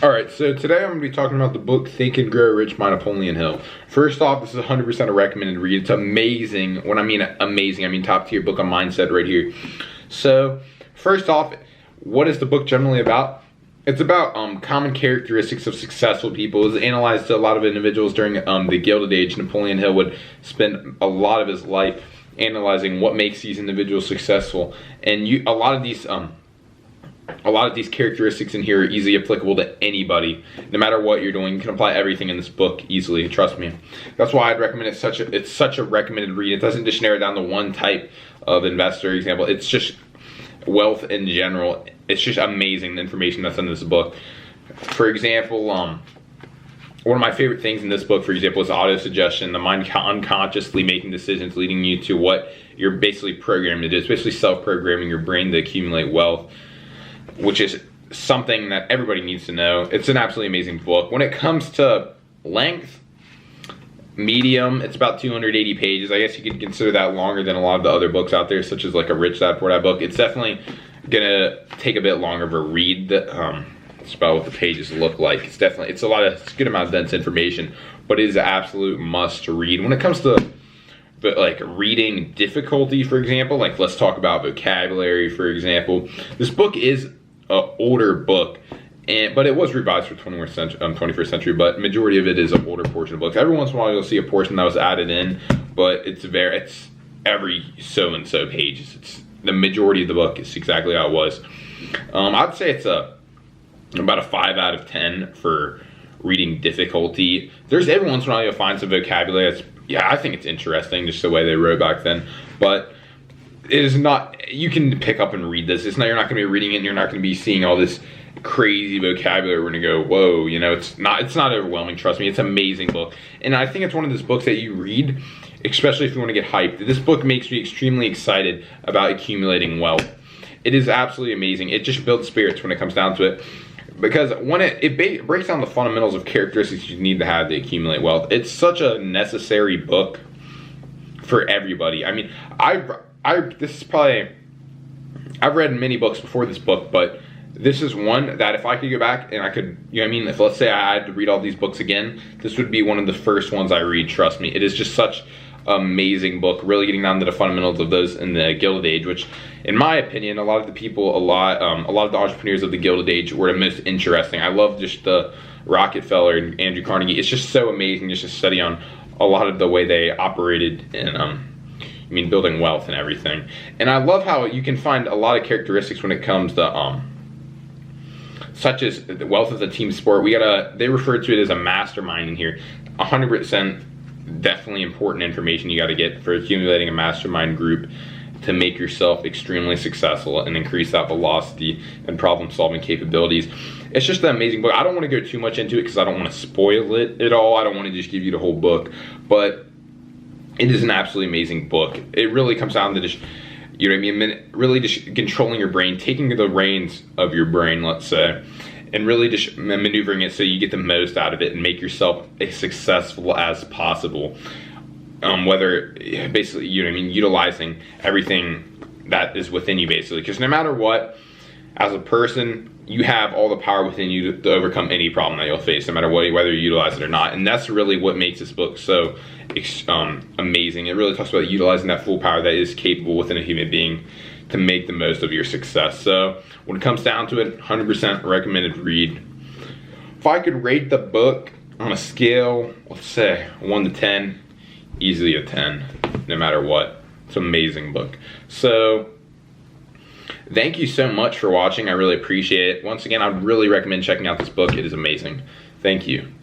Alright, so today I'm going to be talking about the book Think and Grow Rich by Napoleon Hill. First off, this is 100% a recommended read. It's amazing. When I mean amazing, I mean top tier book on mindset right here. So, first off, what is the book generally about? It's about common characteristics of successful people. It was analyzed to a lot of individuals during the Gilded Age. Napoleon Hill would spend a lot of his life analyzing what makes these individuals successful. And a lot of these characteristics in here are easily applicable to anybody. No matter what you're doing, you can apply everything in this book easily, trust me. That's why I'd recommend it. It's such a recommended read. It doesn't just narrow down to one type of investor example. It's just wealth in general. It's just amazing, the information that's in this book. For example, one of my favorite things in this book, for example, is auto-suggestion, the mind unconsciously making decisions leading you to what you're basically programmed to do. It's basically self-programming your brain to accumulate wealth, which is something that everybody needs to know. It's an absolutely amazing book. When it comes to length, medium, it's about 280 pages. I guess you could consider that longer than a lot of the other books out there, such as like a Rich Dad Poor Dad book. It's definitely gonna take a bit longer of a read. It's about what the pages look like. It's a good amount of dense information, but it is an absolute must to read. When it comes to like reading difficulty, for example, like let's talk about vocabulary, for example. This book is an older book, but it was revised for 21st century, but majority of it is an older portion of books. Every once in a while you'll see a portion that was added in, but it's every so and so pages. The majority of the book is exactly how it was. I'd say it's about a 5 out of 10 for reading difficulty. There's every once in a while you'll find some vocabulary I think it's interesting, just the way they wrote back then, but it is not, you can pick up and read this. You're not going to be reading it and you're not going to be seeing all this crazy vocabulary. We're going to go, whoa, you know, it's not overwhelming, trust me. It's an amazing book. And I think it's one of those books that you read, especially if you want to get hyped. This book makes me extremely excited about accumulating wealth. It is absolutely amazing. It just builds spirits when it comes down to it. Because when it breaks down the fundamentals of characteristics you need to have to accumulate wealth. It's such a necessary book for everybody. I mean, I've read many books before this book, but this is one that if I could go back and I could, you know what I mean, if let's say I had to read all these books again, this would be one of the first ones I read, trust me. It is just such amazing book, really getting down to the fundamentals of those in the Gilded Age, which in my opinion, a lot of the people, a lot of the entrepreneurs of the Gilded Age were the most interesting. I love just the Rockefeller and Andrew Carnegie. It's just so amazing just to study on a lot of the way they operated and building wealth and everything. And I love how you can find a lot of characteristics when it comes to such as the wealth of the team sport. They refer to it as a mastermind in here. 100% definitely important information you got to get for accumulating a mastermind group to make yourself extremely successful and increase that velocity and problem solving capabilities. It's just an amazing book. I don't want to go too much into it because I don't want to spoil it at all. I don't want to just give you the whole book, but it is an absolutely amazing book. It really comes down to just, you know what I mean, really just controlling your brain, taking the reins of your brain, let's say, and really just maneuvering it so you get the most out of it and make yourself as successful as possible. Whether basically, you know what I mean, utilizing everything that is within you basically, because no matter what, as a person, you have all the power within you to overcome any problem that you'll face, no matter what, whether you utilize it or not. And that's really what makes this book so amazing. It really talks about utilizing that full power that is capable within a human being to make the most of your success. So when it comes down to it, 100% recommended read. If I could rate the book on a scale, let's say 1 to 10, easily a 10, no matter what. It's an amazing book. So thank you so much for watching. I really appreciate it. Once again, I would really recommend checking out this book. It is amazing. Thank you.